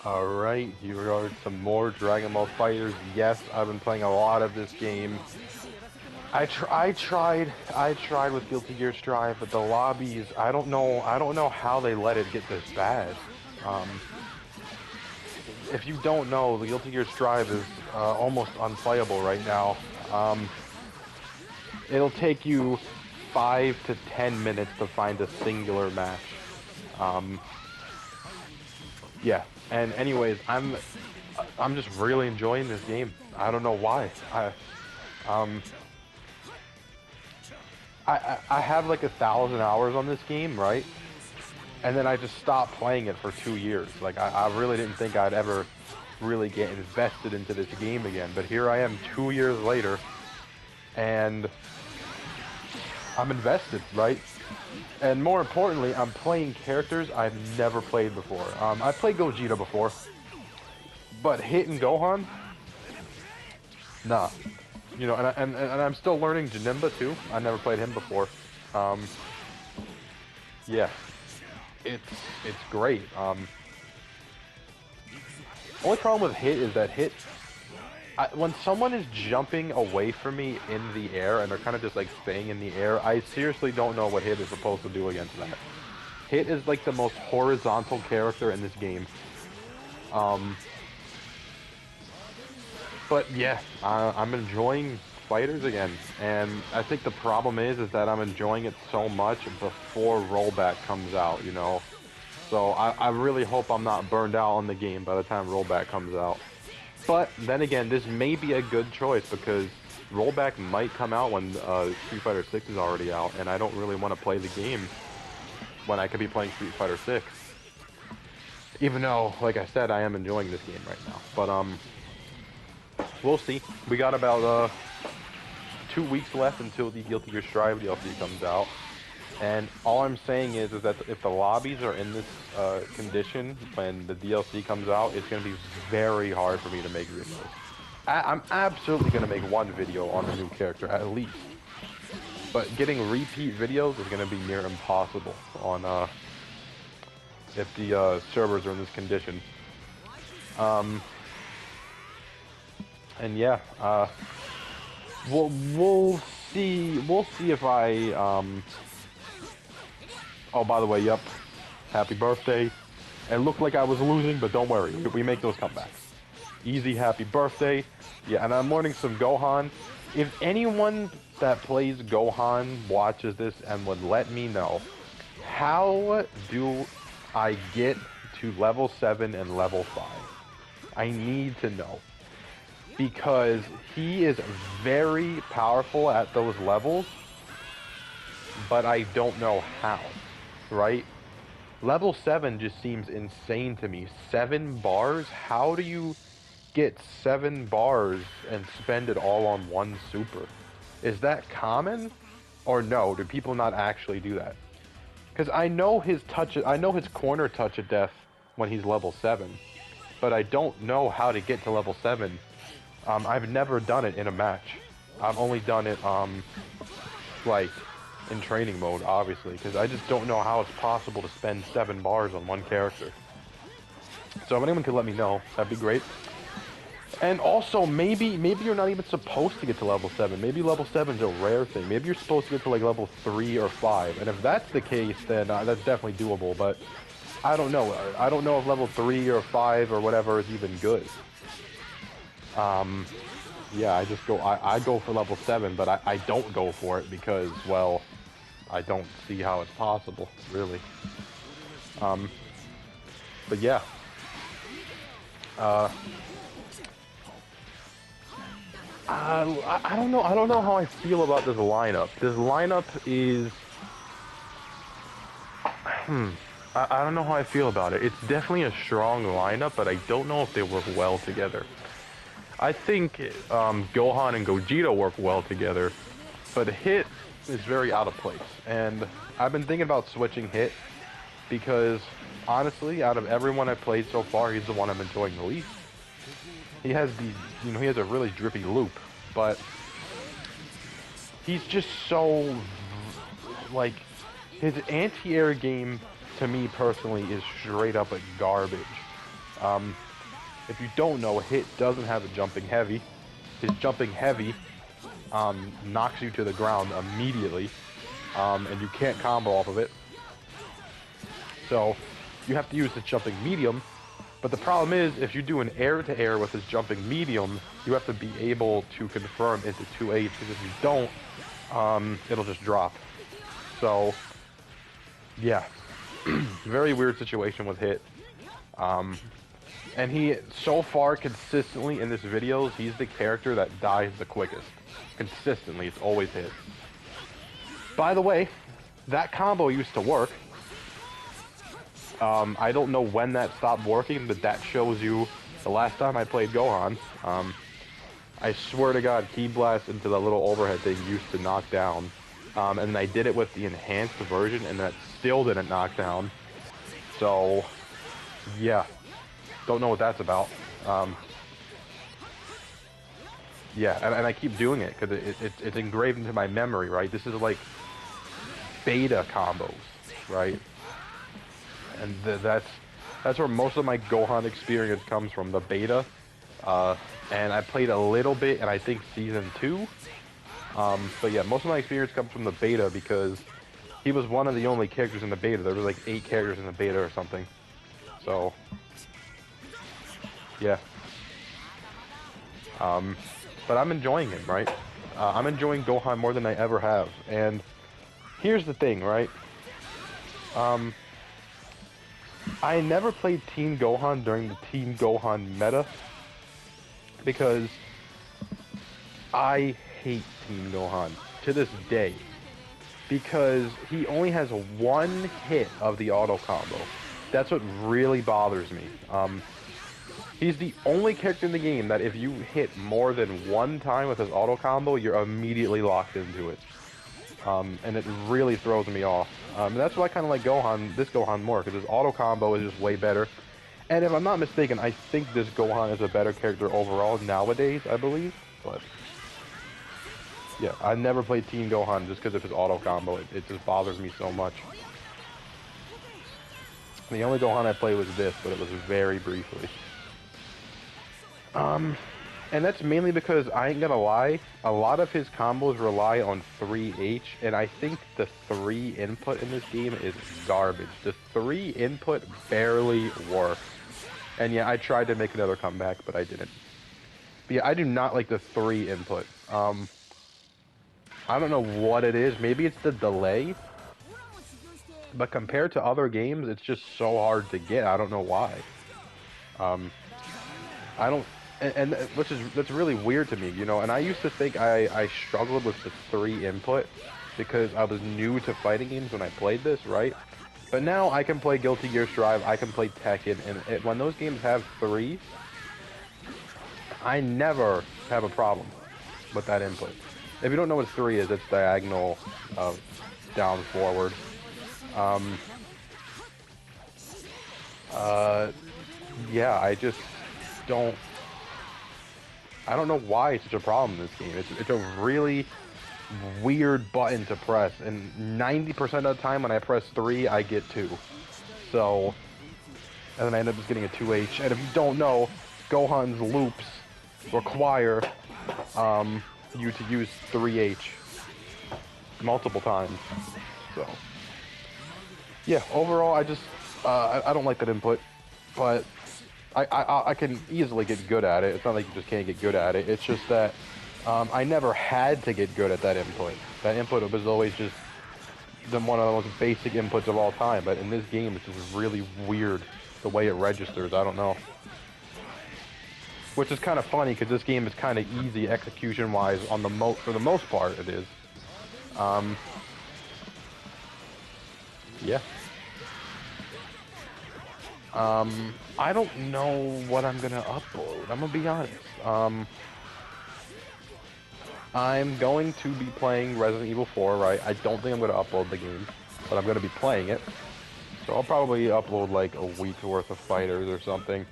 Alright, here are some more Dragon Ball Fighters. Yes, I've been playing a lot of this game. I tried with guiltygearstrive, but the lobbies, I don't know how they let it get this bad. If you don't know, the guiltygearstrive is almost unplayable right now. It'll take you 5 to 10 minutes to find a singular match. Yeah, and anyways, I'm just really enjoying this game. I don't know why. I have like 1,000 hours on this game, right? And then I just stopped playing it for 2 years. Like, I really didn't think I'd ever really get invested into this game again. But here I am 2 years later, and I'm invested, right? And more importantly, I'm playing characters I've never played before. I played Gogeta before, but Hit and Gohan, nah. You know, and I'm still learning Janemba too. I never played him before. Yeah, it's great. Only problem with Hit is that when someone is jumping away from me in the air and they're kind of just like staying in the air, I seriously don't know what Hit is supposed to do against that. Hit is like the most horizontal character in this game. But yeah, I'm enjoying Fighterz again, and I think the problem is that I'm enjoying it so much before rollback comes out, you know? So I really hope I'm not burned out on the game by the time rollback comes out. But then again, this may be a good choice because rollback might come out when Street Fighter 6 is already out, and I don't really want to play the game when I could be playing Street Fighter 6. Even though, like I said, I am enjoying this game right now. But we'll see. We got about 2 weeks left until the guiltygearstrive DLC comes out. And all I'm saying is that if the lobbies are in this condition when the DLC comes out, it's going to be very hard for me to make videos. I'm absolutely going to make one video on the new character, at least. But getting repeat videos is going to be near impossible on if the servers are in this condition. And yeah, we'll see if I oh, by the way, yep, happy birthday. It looked like I was losing, but don't worry, we make those comebacks. Easy happy birthday. Yeah, and I'm learning some Gohan. If anyone that plays Gohan watches this and would let me know, how do I get to level 7 and level 5? I need to know. Because he is very powerful at those levels, but I don't know how, right? Level 7 just seems insane to me. 7 bars? How do you get 7 bars and spend it all on one super? Is that common? Or no, do people not actually do that? Because I know his corner touch of death when he's level 7, but I don't know how to get to level 7. I've never done it in a match. I've only done it, like, in training mode, obviously, because I just don't know how it's possible to spend 7 bars on one character. So if anyone could let me know, that'd be great. And also, maybe you're not even supposed to get to level 7. Maybe level 7's a rare thing. Maybe you're supposed to get to, like, level 3 or 5. And if that's the case, then that's definitely doable, but I don't know. I don't know if level 3 or 5 or whatever is even good. Yeah, I go for level 7, but I don't go for it because, well, I don't see how it's possible, really. But yeah. I don't know how I feel about this lineup. This lineup is, I don't know how I feel about it. It's definitely a strong lineup, but I don't know if they work well together. I think Gohan and Gogeta work well together, but Hit is very out of place. And I've been thinking about switching Hit because, honestly, out of everyone I've played so far, he's the one I'm enjoying the least. He has these, he has a really drippy loop, but he's just so, like, his anti-air game, to me personally, is straight up garbage. If you don't know, Hit doesn't have a jumping heavy. His jumping heavy knocks you to the ground immediately, and you can't combo off of it. So you have to use his jumping medium, but the problem is if you do an air-to-air with his jumping medium, you have to be able to confirm into 2H, because if you don't, it'll just drop. So yeah, very weird situation with Hit. And he, so far, consistently in his videos, he's the character that dies the quickest. Consistently, it's always Hit. By the way, that combo used to work. I don't know when that stopped working, but that shows you the last time I played Gohan. I swear to God, Ki Blast into the little overhead thing used to knock down. And I did it with the enhanced version, and that still didn't knock down. So, yeah. Don't know what that's about. Yeah, and I keep doing it because it's engraved into my memory, right? This is like beta combos, right? And that's where most of my Gohan experience comes from, the beta. And I played a little bit, and I think Season 2. But yeah, most of my experience comes from the beta because he was one of the only characters in the beta. There were like 8 characters in the beta or something. So, yeah. But I'm enjoying it, right? I'm enjoying Gohan more than I ever have. And here's the thing, right? I never played Team Gohan during the Team Gohan meta because I hate Team Gohan to this day because he only has one hit of the auto combo. That's what really bothers me. He's the only character in the game that if you hit more than one time with his auto combo, you're immediately locked into it. And it really throws me off. And that's why I kind of like Gohan, this Gohan more, because his auto combo is just way better. And if I'm not mistaken, I think this Gohan is a better character overall nowadays, I believe. But yeah, I never played Team Gohan just because of his auto combo. It just bothers me so much. The only Gohan I played was this, but it was very briefly. And that's mainly because, I ain't gonna lie, a lot of his combos rely on 3H, and I think the 3 input in this game is garbage. The 3 input barely works. And yeah, I tried to make another comeback, but I didn't. But yeah, I do not like the 3 input. I don't know what it is. Maybe it's the delay. But compared to other games, it's just so hard to get. I don't know why. I don't... And that's really weird to me, you know, and I used to think I struggled with the 3 input because I was new to fighting games when I played this, right? But now I can play Guiltygearstrive, I can play Tekken, and when those games have 3, I never have a problem with that input. If you don't know what 3 is, it's diagonal, down, forward. Yeah, I just don't... I don't know why it's such a problem in this game. It's a really weird button to press, and 90% of the time when I press 3, I get 2. So, and then I end up just getting a 2H. And if you don't know, Gohan's loops require you to use 3H multiple times. So, yeah, overall, I just, I don't like that input, but I can easily get good at it. It's not like you just can't get good at it. It's just that I never had to get good at that input. That input was always just one of the most basic inputs of all time. But in this game, it's just really weird the way it registers. I don't know. Which is kind of funny because this game is kind of easy execution-wise for the most part. It is. Yeah. I don't know what I'm gonna upload. I'm gonna be honest. I'm going to be playing Resident Evil 4, right? I don't think I'm gonna upload the game, but I'm gonna be playing it. So I'll probably upload like a week's worth of Fighterz or something.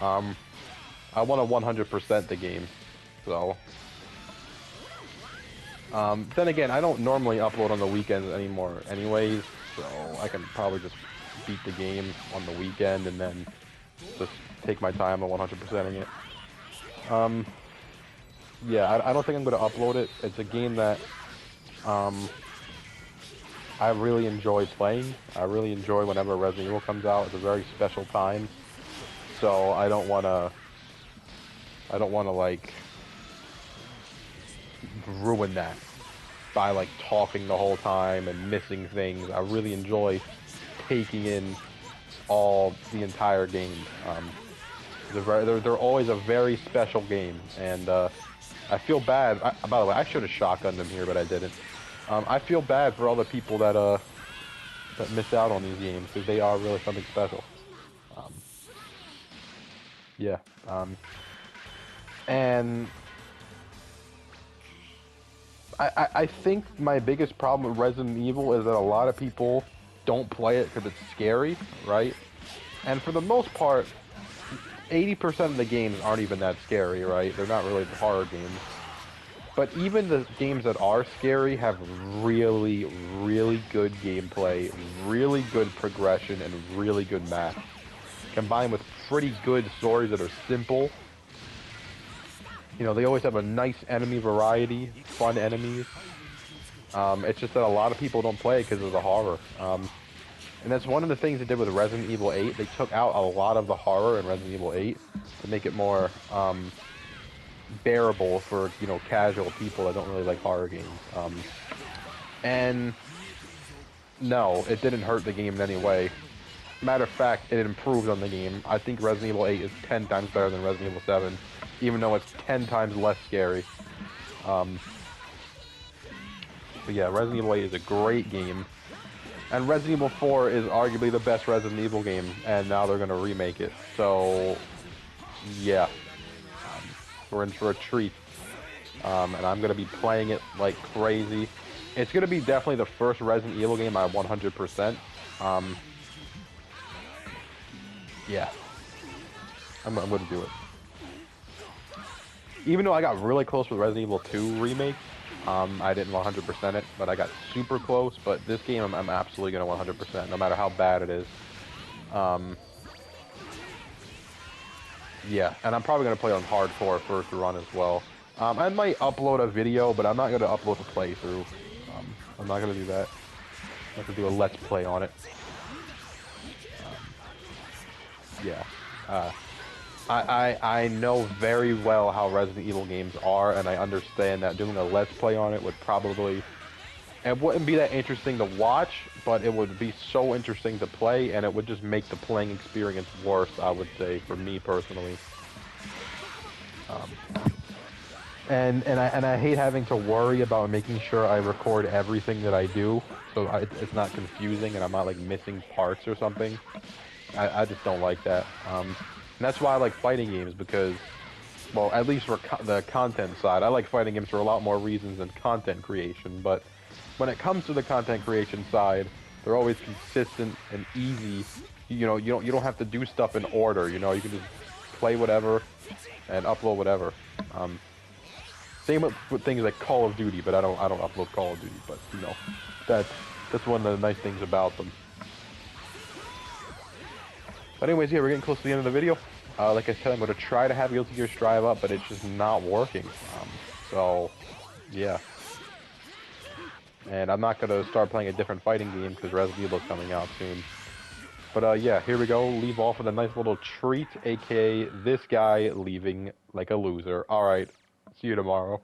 I want to 100% the game, so. Then again, I don't normally upload on the weekends anymore anyways, so I can probably just beat the game on the weekend and then just take my time on 100%ing it. Yeah, I don't think I'm going to upload it. It's a game that I really enjoy playing. I really enjoy whenever Resident Evil comes out. It's a very special time. So I don't want to like ruin that by like talking the whole time and missing things. I really enjoy taking in the entire game. They're always a very special game, and I feel bad. By the way, I should have shotgunned them here, but I didn't. I feel bad for all the people that miss out on these games, because they are really something special. Yeah. And I think my biggest problem with Resident Evil is that a lot of people don't play it because it's scary, right? And for the most part, 80% of the games aren't even that scary, right? They're not really horror games. But even the games that are scary have really, really good gameplay, really good progression, and really good math. Combined with pretty good stories that are simple. You know, they always have a nice enemy variety, fun enemies. It's just that a lot of people don't play it because of the horror. And that's one of the things they did with Resident Evil 8. They took out a lot of the horror in Resident Evil 8 to make it more bearable for, you know, casual people that don't really like horror games. And no, it didn't hurt the game in any way. Matter of fact, it improved on the game. I think Resident Evil 8 is 10 times better than Resident Evil 7, even though it's 10 times less scary. But yeah, Resident Evil 8 is a great game. And Resident Evil 4 is arguably the best Resident Evil game, and now they're going to remake it. So, yeah. We're in for a treat. And I'm going to be playing it like crazy. It's going to be definitely the first Resident Evil game I 100%. Yeah. I'm going to do it. Even though I got really close with Resident Evil 2 remake, I didn't 100% it, but I got super close. But this game, I'm absolutely going to 100%, no matter how bad it is. Yeah, and I'm probably going to play on hardcore first run as well. I might upload a video, but I'm not going to upload a playthrough. I'm not going to do that. I'm going to do a let's play on it. Yeah. I know very well how Resident Evil games are, and I understand that doing a let's play on it would probably... It wouldn't be that interesting to watch, but it would be so interesting to play, and it would just make the playing experience worse, I would say, for me personally. And I hate having to worry about making sure I record everything that I do, so it's not confusing and I'm not like missing parts or something. I just don't like that. And that's why I like fighting games, because, well, at least for the content side, I like fighting games for a lot more reasons than content creation, but when it comes to the content creation side, they're always consistent and easy. You know, you don't have to do stuff in order, you know, you can just play whatever and upload whatever. Same with things like Call of Duty, but I don't upload Call of Duty, but you know, that's one of the nice things about them. But anyways, yeah, we're getting close to the end of the video. Like I said, I'm going to try to have guiltygearstrive up, but it's just not working. So, yeah. And I'm not going to start playing a different fighting game because Resident Evil is coming out soon. But yeah, here we go. Leave off with a nice little treat, aka this guy leaving like a loser. Alright, see you tomorrow.